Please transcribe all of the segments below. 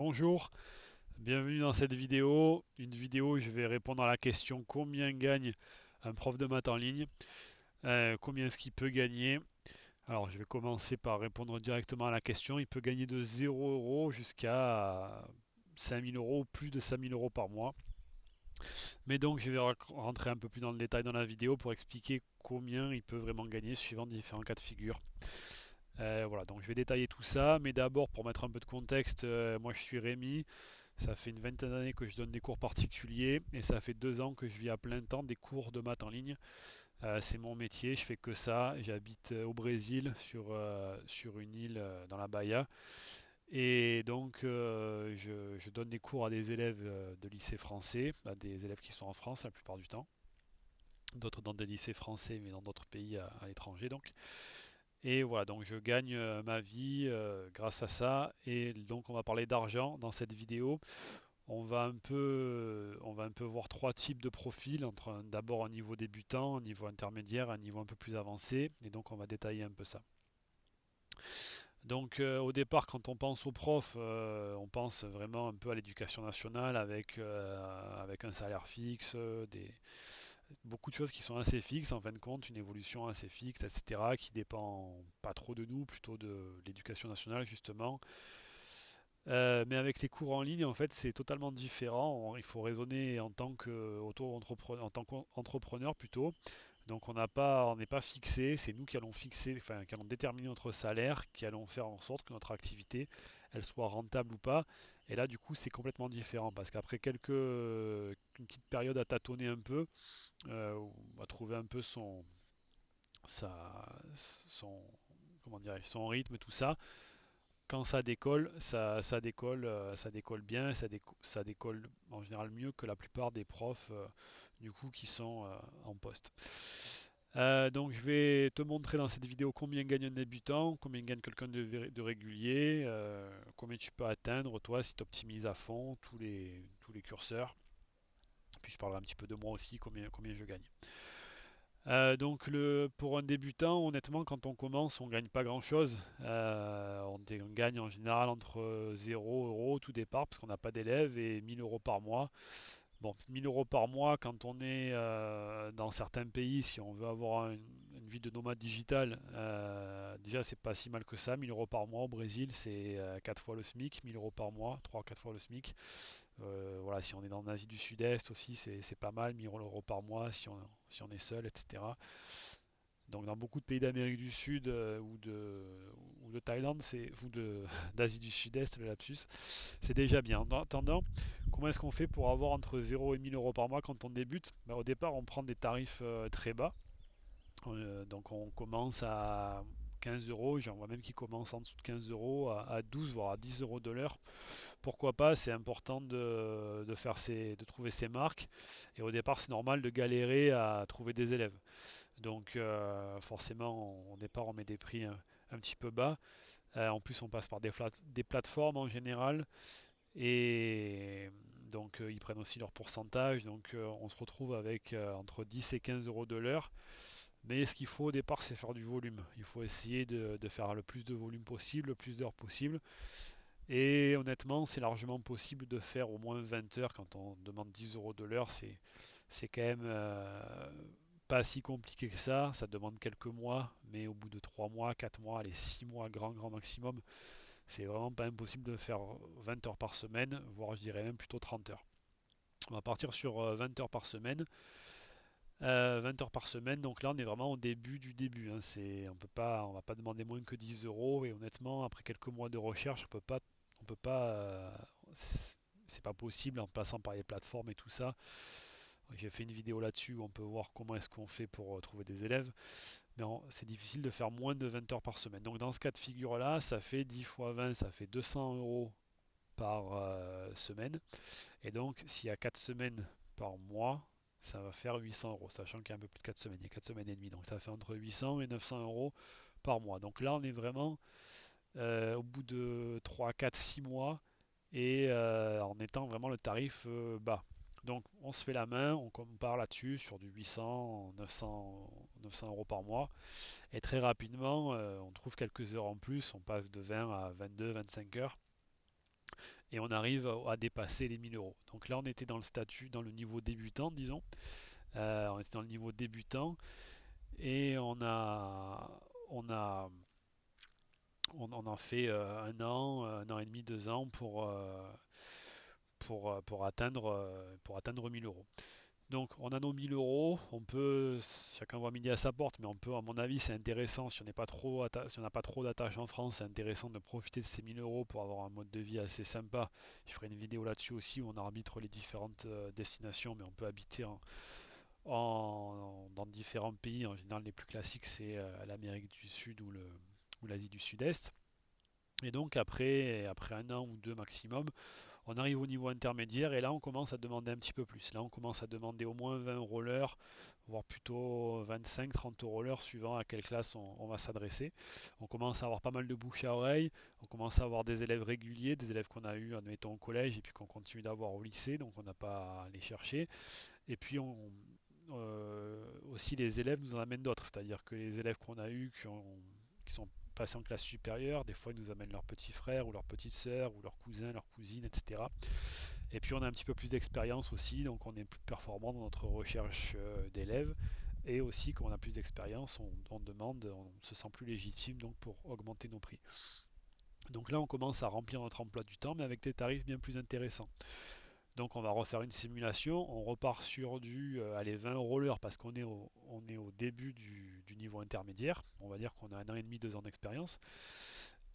Bonjour, bienvenue dans cette vidéo. Une vidéo où je vais répondre à la question combien gagne un prof de maths en ligne. Combien est-ce qu'il peut gagner? Alors je vais commencer par répondre directement à la question. Il peut gagner de 0 € jusqu'à 5000 euros ou plus de 5000 euros par mois. Mais donc je vais rentrer un peu plus dans le détail dans la vidéo pour expliquer combien il peut vraiment gagner suivant différents cas de figure. Voilà, donc je vais détailler tout ça, mais d'abord pour mettre un peu de contexte, moi je suis Rémi. Ça fait une vingtaine d'années que je donne des cours particuliers et ça fait 2 ans que je vis à plein temps des cours de maths en ligne. C'est mon métier, je fais que ça. J'habite au Brésil sur une île dans la Bahia. Et donc je donne des cours à des élèves de lycée français, à des élèves qui sont en France la plupart du temps. D'autres dans des lycées français mais dans d'autres pays à l'étranger donc. Et voilà, donc je gagne ma vie grâce à ça. Et donc on va parler d'argent dans cette vidéo. On va un peu voir trois types de profils, entre d'abord un niveau débutant, un niveau intermédiaire, un niveau un peu plus avancé, et donc on va détailler un peu ça. Donc au départ, quand on pense aux profs, on pense vraiment un peu à l'éducation nationale avec un salaire fixe, beaucoup de choses qui sont assez fixes en fin de compte, une évolution assez fixe, etc., qui dépend pas trop de nous, plutôt de l'éducation nationale justement. Mais avec les cours en ligne, en fait, c'est totalement différent. Il faut raisonner en tant qu'auto-entrepreneur, en tant qu'entrepreneur plutôt. Donc on n'est pas fixé, c'est nous qui allons fixer, enfin qui allons déterminer notre salaire, qui allons faire en sorte que notre activité, elle soit rentable ou pas. Et là, du coup, c'est complètement différent parce qu'après une petite période à tâtonner un peu, à trouver un peu son, comment dire, son rythme, tout ça, quand ça décolle, ça décolle bien, ça décolle en général mieux que la plupart des profs du coup qui sont en poste. Donc je vais te montrer dans cette vidéo combien gagne un débutant, combien gagne quelqu'un de régulier, combien tu peux atteindre toi si tu optimises à fond tous les curseurs. Puis je parlerai un petit peu de moi aussi, combien je gagne. Donc pour un débutant, honnêtement, quand on commence, on gagne pas grand-chose. On gagne en général entre 0 € tout départ, parce qu'on n'a pas d'élèves, et 1000 euros par mois. Bon, 1000 euros par mois, quand on est dans certains pays, si on veut avoir une vie de nomade digital, déjà c'est pas si mal que ça. 1000 euros par mois au Brésil, c'est 4 fois le SMIC. 1000 euros par mois, 3 4 fois le SMIC. Voilà, si on est dans l'Asie du Sud-Est aussi, c'est pas mal. 1000 euros par mois si on est seul, etc. Donc dans beaucoup de pays d'Amérique du Sud ou de Thaïlande, d'Asie du Sud-Est, le lapsus, c'est déjà bien. En attendant, comment est-ce qu'on fait pour avoir entre 0 et 1000 euros par mois quand on débute? Au départ, on prend des tarifs très bas. Donc on commence à 15 euros, j'en vois même qui commencent en dessous de 15 euros, à 12 voire à 10 euros de l'heure. Pourquoi pas? C'est important de trouver ses marques. Et au départ, c'est normal de galérer à trouver des élèves. Donc forcément, au départ, on met des prix un petit peu bas. En plus, on passe par des plateformes en général. Et donc, ils prennent aussi leur pourcentage. Donc, on se retrouve avec entre 10 et 15 euros de l'heure. Mais ce qu'il faut au départ, c'est faire du volume. Il faut essayer de faire le plus de volume possible, le plus d'heures possible. Et honnêtement, c'est largement possible de faire au moins 20 heures quand on demande 10 euros de l'heure. C'est quand même pas si compliqué que ça. Ça demande quelques mois, mais au bout de 3 mois, 4 mois, allez, 6 mois, grand maximum, c'est vraiment pas impossible de faire 20 heures par semaine, voire je dirais même plutôt 30 heures. On va partir sur 20 heures par semaine. 20 heures par semaine, donc là on est vraiment au début du début, hein. On va pas demander moins que 10 euros et honnêtement, après quelques mois de recherche, c'est pas possible en passant par les plateformes et tout ça. J'ai fait une vidéo là-dessus où on peut voir comment est-ce qu'on fait pour trouver des élèves, mais c'est difficile de faire moins de 20 heures par semaine. Donc dans ce cas de figure-là, ça fait 10 fois 20, ça fait 200 euros par semaine. Et donc s'il y a 4 semaines par mois, ça va faire 800 euros, sachant qu'il y a un peu plus de 4 semaines, il y a 4 semaines et demie, donc ça fait entre 800 et 900 euros par mois. Donc là, on est vraiment au bout de 3 4 6 mois et en étant vraiment le tarif bas. Donc on se fait la main, on compare là-dessus sur du 800, 900 euros par mois. Et très rapidement, on trouve quelques heures en plus, on passe de 20 à 22, 25 heures. et on arrive à dépasser les 1000 euros. Donc là, on était dans le statut, dans le niveau débutant, disons. On était dans le niveau débutant et on a, on en fait un an et demi, 2 ans pour atteindre 1000 euros. Donc on a nos 1000 euros, on peut, chacun voit midi à sa porte, mais on peut, à mon avis, c'est intéressant, si on n'est pas trop si on n'a pas trop d'attaches en France, c'est intéressant de profiter de ces 1000 euros pour avoir un mode de vie assez sympa. Je ferai une vidéo là-dessus aussi où on arbitre les différentes destinations, mais on peut habiter dans différents pays. En général, les plus classiques, c'est l'Amérique du Sud ou l'Asie du Sud-Est. Et donc après un an ou deux maximum, on arrive au niveau intermédiaire et là on commence à demander un petit peu plus. Là on commence à demander au moins 20 rollers, voire plutôt 25-30 rollers suivant à quelle classe on va s'adresser. On commence à avoir pas mal de bouche à oreille, on commence à avoir des élèves réguliers, des élèves qu'on a eu admettons au collège et puis qu'on continue d'avoir au lycée, donc on n'a pas à les chercher. Et puis aussi les élèves nous en amènent d'autres, c'est-à-dire que les élèves qu'on a eus qui sont passés en classe supérieure, des fois ils nous amènent leurs petits frères ou leurs petites sœurs ou leurs cousins, leurs cousines, etc. Et puis on a un petit peu plus d'expérience aussi, donc on est plus performant dans notre recherche d'élèves. Et aussi, quand on a plus d'expérience, on demande, on se sent plus légitime donc pour augmenter nos prix. Donc là, on commence à remplir notre emploi du temps, mais avec des tarifs bien plus intéressants. Donc on va refaire une simulation, on repart sur du 20 rollers parce on est au début du niveau intermédiaire, on va dire qu'on a un an et demi, 2 ans d'expérience,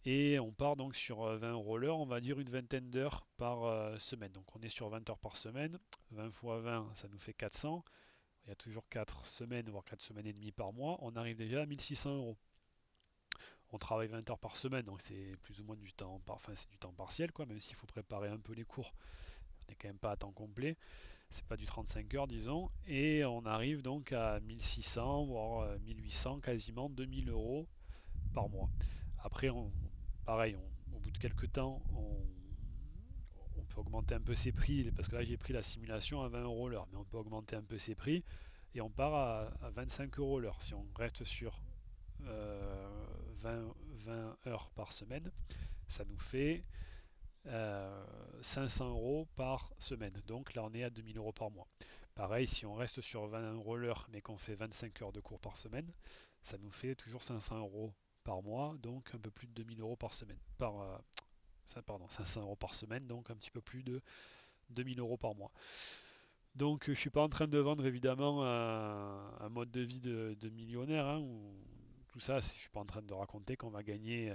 et on part donc sur 20 rollers, on va dire une vingtaine d'heures par semaine. Donc on est sur 20 heures par semaine, 20 fois 20 ça nous fait 400, il y a toujours 4 semaines, voire 4 semaines et demie par mois, on arrive déjà à 1600 euros. On travaille 20 heures par semaine, donc c'est plus ou moins du temps, enfin c'est du temps partiel quoi, même s'il faut préparer un peu les cours, on n'est quand même pas à temps complet, c'est pas du 35 heures disons, et on arrive donc à 1600 voire 1800, quasiment 2000 euros par mois. Après, pareil, au bout de quelques temps, on peut augmenter un peu ses prix, parce que là j'ai pris la simulation à 20 euros l'heure, mais on peut augmenter un peu ses prix et on part à 25 euros l'heure. Si on reste sur 20 heures par semaine, ça nous fait 500 euros par semaine. Donc là on est à 2000 euros par mois. Pareil, si on reste sur 20 euros l'heure, mais qu'on fait 25 heures de cours par semaine, ça nous fait toujours 500 euros par mois, donc un peu plus de 2000 euros par semaine. Pardon, 500 euros par semaine, donc un petit peu plus de 2000 euros par mois. Donc je ne suis pas en train de vendre évidemment un mode de vie de millionnaire, hein, ou tout ça, je ne suis pas en train de raconter qu'on va gagner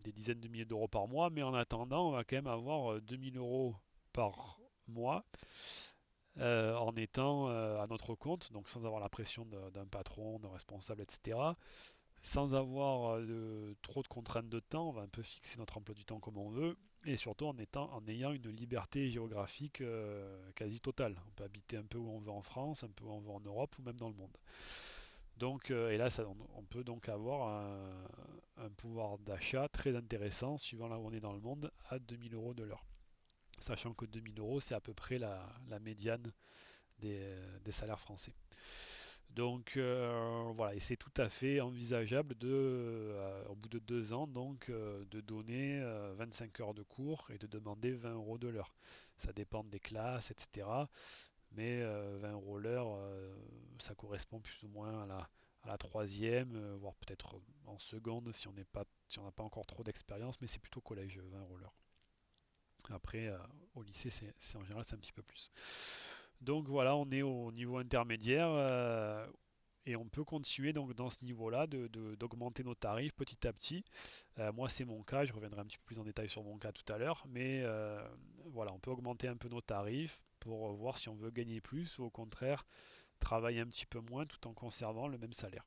des dizaines de milliers d'euros par mois, mais en attendant, on va quand même avoir 2000 euros par mois en étant à notre compte, donc sans avoir la pression d'un patron, d'un responsable, etc. Sans avoir trop de contraintes de temps, on va un peu fixer notre emploi du temps comme on veut, et surtout en ayant une liberté géographique quasi totale. On peut habiter un peu où on veut en France, un peu où on veut en Europe ou même dans le monde. Donc, et là, on peut donc avoir un pouvoir d'achat très intéressant, suivant là où on est dans le monde, à 2000 euros de l'heure. Sachant que 2000 euros, c'est à peu près la médiane des salaires français. Donc voilà, et c'est tout à fait envisageable au bout de 2 ans, donc de donner 25 heures de cours et de demander 20 euros de l'heure. Ça dépend des classes, etc. Mais 20 euros l'heure, ça correspond plus ou moins à la troisième, voire peut-être en seconde si on n'a pas encore trop d'expérience, mais c'est plutôt collège, 20 euros l'heure. Après, au lycée, en général, c'est un petit peu plus. Donc voilà, on est au niveau intermédiaire et on peut continuer donc dans ce niveau-là d'augmenter nos tarifs petit à petit. Moi, c'est mon cas, je reviendrai un petit peu plus en détail sur mon cas tout à l'heure, mais voilà, on peut augmenter un peu nos tarifs pour voir si on veut gagner plus ou au contraire travailler un petit peu moins tout en conservant le même salaire.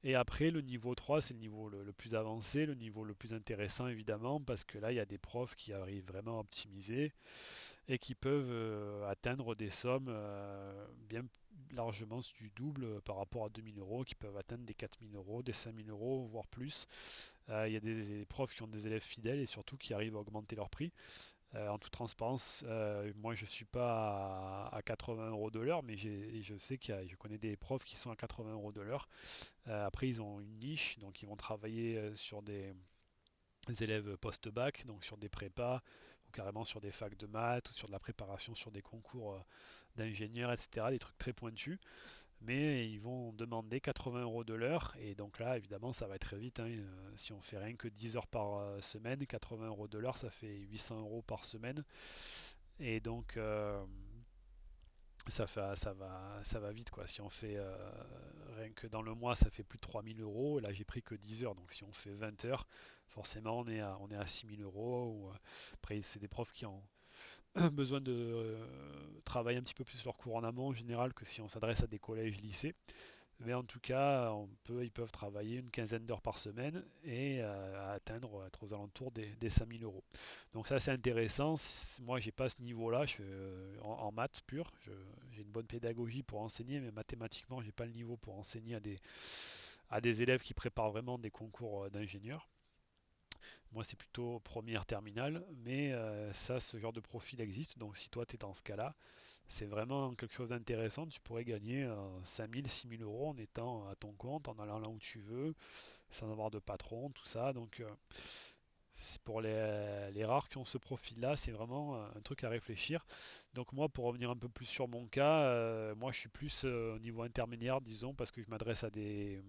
Et après, le niveau 3, c'est le niveau le plus avancé, le niveau le plus intéressant évidemment, parce que là, il y a des profs qui arrivent vraiment à optimiser et qui peuvent atteindre des sommes bien largement du double par rapport à 2000 euros, qui peuvent atteindre des 4000 euros, des 5000 euros, voire plus. Il y a des profs qui ont des élèves fidèles et surtout qui arrivent à augmenter leur prix. En toute transparence, moi je ne suis pas à 80 euros de l'heure, mais je sais je connais des profs qui sont à 80 euros de l'heure. Après, ils ont une niche, donc ils vont travailler sur des élèves post-bac, donc sur des prépas, carrément sur des facs de maths ou sur de la préparation sur des concours d'ingénieurs, etc., des trucs très pointus, mais ils vont demander 80 euros de l'heure, et donc là, évidemment, ça va très vite, hein. Si on fait rien que 10 heures par semaine, 80 euros de l'heure, ça fait 800 euros par semaine, et donc ça va vite, quoi. Si on fait rien que dans le mois, ça fait plus de 3000 euros. Là, j'ai pris que 10 heures, donc si on fait 20 heures, forcément, on est à 6000 euros. Après, c'est des profs qui ont besoin de travailler un petit peu plus leur cours en amont en général que si on s'adresse à des collèges, lycées. Mais en tout cas, ils peuvent travailler une quinzaine d'heures par semaine et être aux alentours des 5000 euros. Donc ça, c'est intéressant. Moi, j'ai pas ce niveau-là. Je suis en maths pur. J'ai une bonne pédagogie pour enseigner, mais mathématiquement, j'ai pas le niveau pour enseigner à des élèves qui préparent vraiment des concours d'ingénieurs. Moi, c'est plutôt première terminale, mais ce genre de profil existe. Donc, si toi, tu es dans ce cas-là, c'est vraiment quelque chose d'intéressant. Tu pourrais gagner 5000, 6000 euros en étant à ton compte, en allant là où tu veux, sans avoir de patron, tout ça. Donc, pour les rares qui ont ce profil-là, c'est vraiment un truc à réfléchir. Donc, moi, pour revenir un peu plus sur mon cas, moi, je suis plus au niveau intermédiaire, disons, parce que je m'adresse à des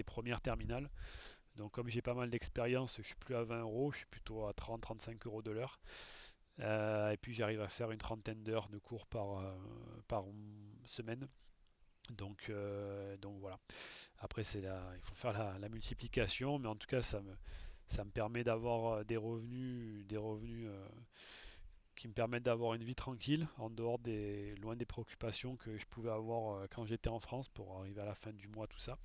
premières terminales. Donc comme j'ai pas mal d'expérience, je suis plus à 20 euros, je suis plutôt à 30-35 euros de l'heure. Et puis j'arrive à faire une trentaine d'heures de cours par semaine. Donc voilà. Après il faut faire la multiplication, mais en tout cas ça me permet d'avoir des revenus qui me permettent d'avoir une vie tranquille, en dehors loin des préoccupations que je pouvais avoir quand j'étais en France pour arriver à la fin du mois, tout ça.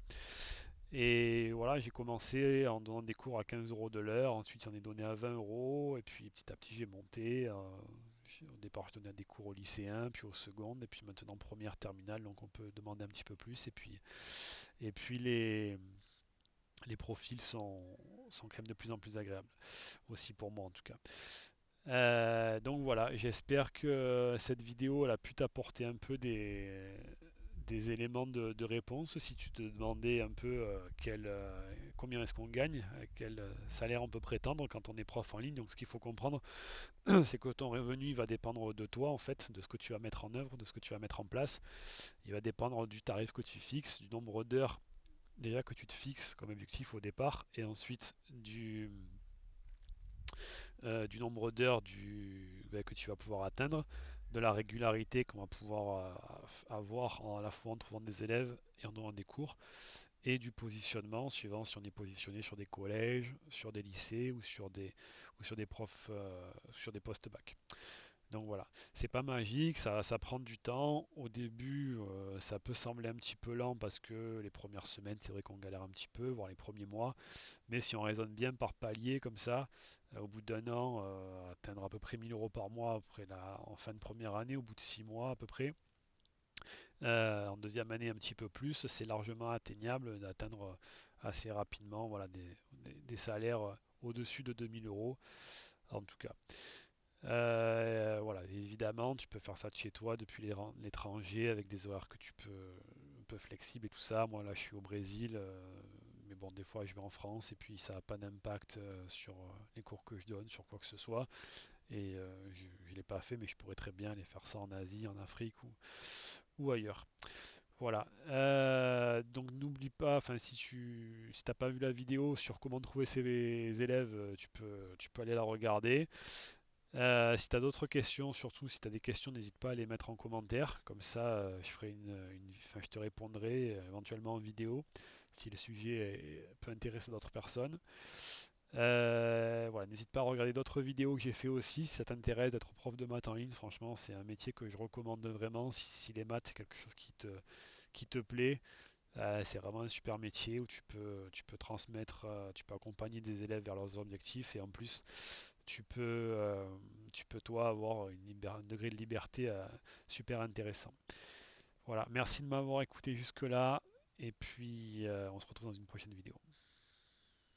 Et voilà, j'ai commencé en donnant des cours à 15 euros de l'heure, ensuite j'en ai donné à 20 euros, et puis petit à petit j'ai monté. Au départ, je donnais des cours aux lycéens, puis aux secondes, et puis maintenant première terminale, donc on peut demander un petit peu plus. Et puis les profils sont quand même de plus en plus agréables, aussi pour moi en tout cas. Donc voilà, j'espère que cette vidéo elle a pu t'apporter un peu des éléments de réponse. Si tu te demandais un peu combien est-ce qu'on gagne, à quel salaire on peut prétendre quand on est prof en ligne. Donc ce qu'il faut comprendre, c'est que ton revenu va dépendre de toi en fait, de ce que tu vas mettre en œuvre, de ce que tu vas mettre en place. Il va dépendre du tarif que tu fixes, du nombre d'heures déjà que tu te fixes comme objectif au départ, et ensuite du nombre d'heures que tu vas pouvoir atteindre, de la régularité qu'on va pouvoir avoir à la fois en trouvant des élèves et en donnant des cours, et du positionnement suivant si on est positionné sur des collèges, sur des lycées ou sur des profs, sur des postes bac. Donc voilà, c'est pas magique, ça prend du temps. Au début, ça peut sembler un petit peu lent parce que les premières semaines, c'est vrai qu'on galère un petit peu, voire les premiers mois. Mais si on raisonne bien par palier comme ça, au bout d'un an, atteindre à peu près 1000 euros par mois en fin de première année, au bout de 6 mois à peu près. En deuxième année, un petit peu plus, c'est largement atteignable d'atteindre assez rapidement, voilà, des salaires au-dessus de 2000 euros en tout cas. Voilà, évidemment, tu peux faire ça de chez toi depuis l'étranger avec des horaires que tu peux un peu flexibles et tout ça. Moi là, je suis au Brésil, mais bon, des fois je vais en France et puis ça n'a pas d'impact sur les cours que je donne, sur quoi que ce soit. Et je ne l'ai pas fait, mais je pourrais très bien aller faire ça en Asie, en Afrique ou ailleurs. Voilà. Donc n'oublie pas, enfin si t'as pas vu la vidéo sur comment trouver ses élèves, tu peux aller la regarder. Si tu as d'autres questions, surtout si tu as des questions, n'hésite pas à les mettre en commentaire. Comme ça, je te répondrai éventuellement en vidéo si le sujet peut intéresser d'autres personnes. Voilà, n'hésite pas à regarder d'autres vidéos que j'ai fait aussi si ça t'intéresse d'être prof de maths en ligne. Franchement, c'est un métier que je recommande vraiment. Si les maths c'est quelque chose qui te plaît, c'est vraiment un super métier où tu peux transmettre, tu peux accompagner des élèves vers leurs objectifs, et en plus tu peux, euh, tu peux toi avoir un degré de liberté super intéressant. Voilà, merci de m'avoir écouté jusque-là, et puis on se retrouve dans une prochaine vidéo.